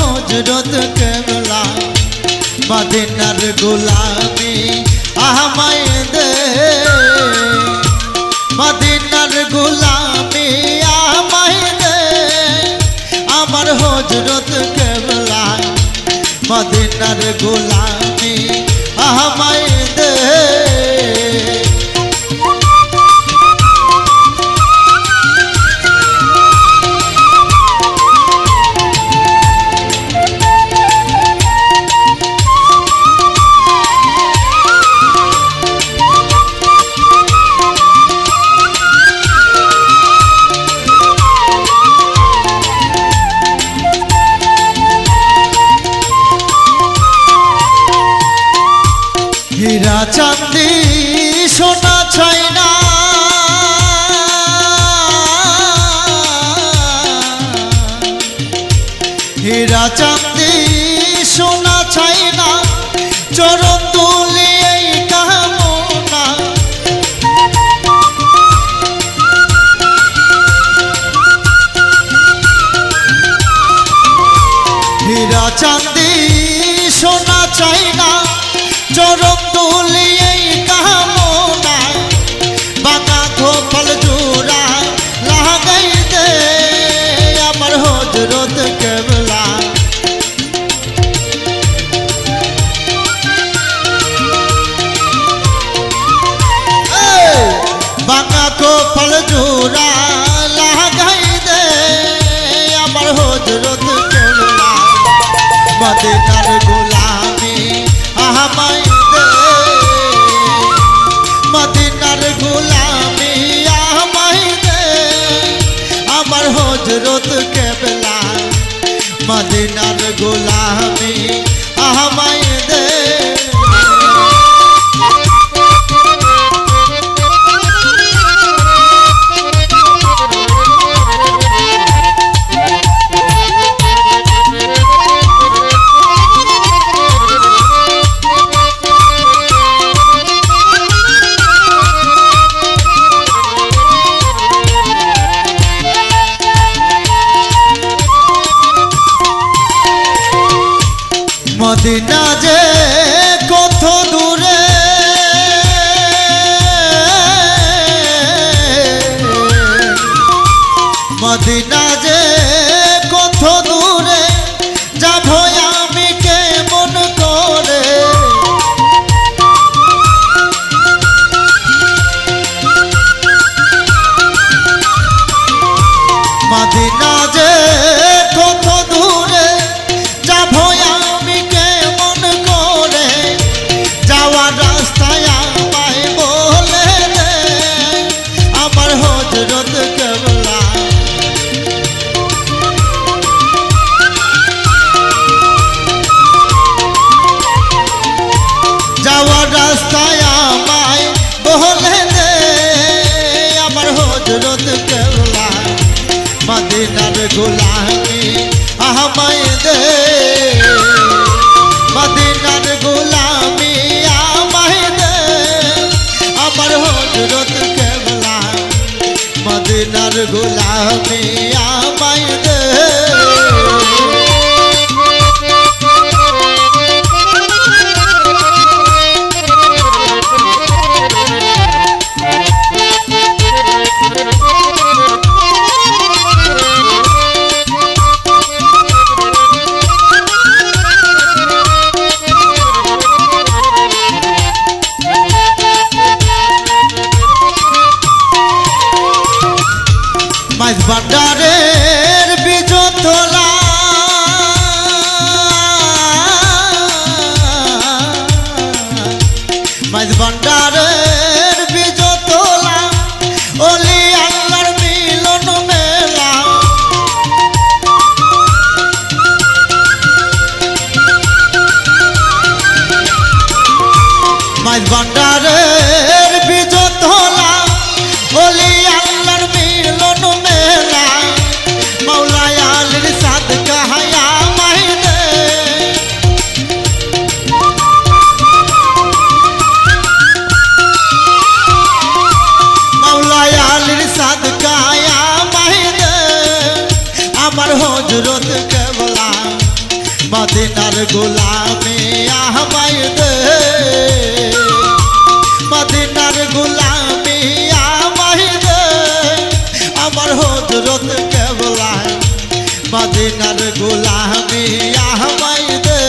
হযরত কেবলা মদিনার গোলামি আমায় দে মদিনার গোলামি আমায় দে আমার হযরত কেবলা মদিনার গোলামি আমায় দে হীরা চাঁদি সোনা চাইনা হীরা চাঁদি সোনা চাইনা চরণ তুলি এই কামনা হীরা চাঁদি সোনা চাইনা চরণ তুলি এই কামনা বাঁকা গোপাল জোড়া লাগাই দে আমার হযরত কেবলা বাঁকা গোপাল জোড়া লাগাই দে আমার হযরত কেবলা মদিনার গোলামি আমায় দে মদিনার গোলামি আমায় দে আমার হযরত কেবলা মদিনার গোলামি আমায় দে মদিনা যে কত দূরে মদিনা যে কত দূরে যাব আমি কেমন করে মদিনা যে কত দূরে যাব আমি কেমন করে যাওয়ার রাস্তায় আমায় বলে দে আমার হযরত কেবলা যাওয়ার রাস্তায় আমায় বলে দে আমার হযরত কেবলা মদিনার গোলামি আমায় দে মদিনার গোলামি আমায় দে আমার হযরত কেবলা মদিনার গোলামি আমায় দে মাইজ ভান্ডারের বীজ তোলা মাইজ ভান্ডারের বীজ তোলা ওলি আল্লাহর মিলন মেলা মাইজ ভান্ডারের বীজ তোলা ওলি আল্লাহর মিলন মেলা মৌলা আলীর সাদকা আমায় দে মৌলা আলীর সাদকা আমায় দে আমার হযরত কেবলা মদিনার গোলামি আমায় দে মদিনার গোলামি আমায় দে আমার হযরত কেবলা মদিনার গোলামি আমায় দে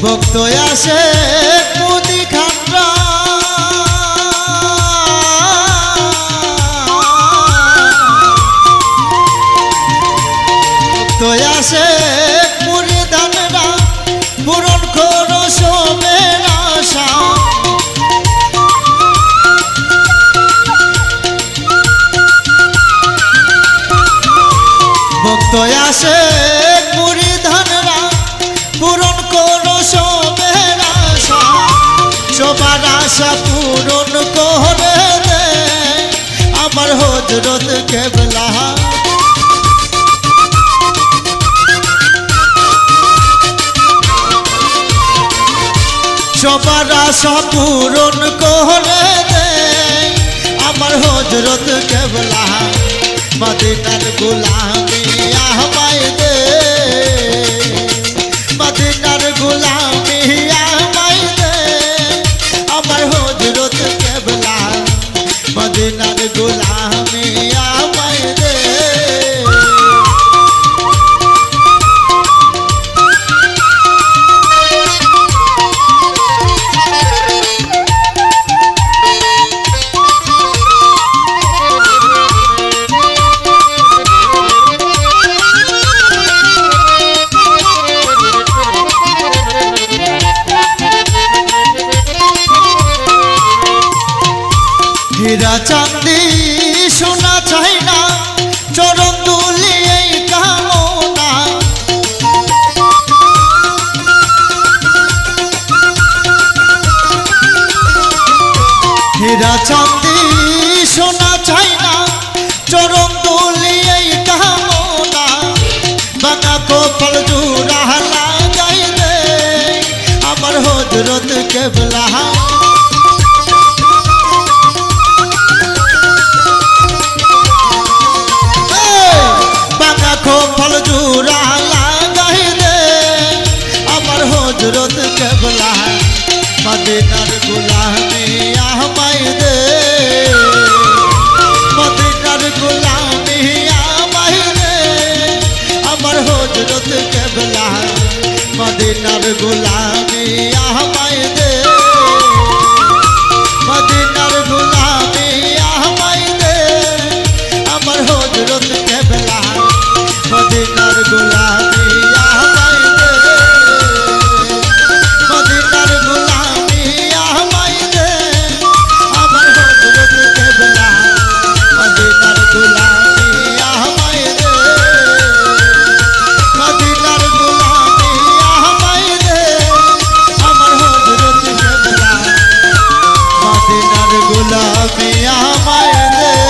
ভক্ত আসে মুদি খানরা ভক্ত আসে মুড়ি ধানরা পূরণ করো সবের আশা ভক্ত আসে মুড়ি ধানরা পূরণ করো সবের আশা সবার আশা পূরণ করে দে আমার হযরত কেবলা সবার আশা পূরণ করে দে আমার হযরত কেবলা মদিনার গোলামি আমায় দে মদিনার গোলামি আমায় দে আমার হযরত কেবলা মদিনার গোলামি আমায় দে হীরা চাঁদি সোনা চাই না চরণ দুলি এই কামনা হীরা চাঁদি সোনা চাই না চরণ দুলি এই কামনা বাঁকা কপাল জোড়া লাগাই দে আমার হযরত কেবলা ফল জোড়া লাগাই দে আমার হযরত কেবলা মদিনার গোলামি আমায় দে মদিনার গোলামি আমায় দে আমার হযরত কেবলা মদিনার গোলামি আমায় দে মদিনার গোলামি আমায় দে আমার হযরত কেবলা মদিনার গোলামি আমায় দে মদিনার গোলামি আমায় দে আমার হযরত কেবলা মদিনার গোলামি আমায় দে মদিনার গোলামি আমায় দে আমার হযরত কেবলা মদিনার গোলামি আমায় দে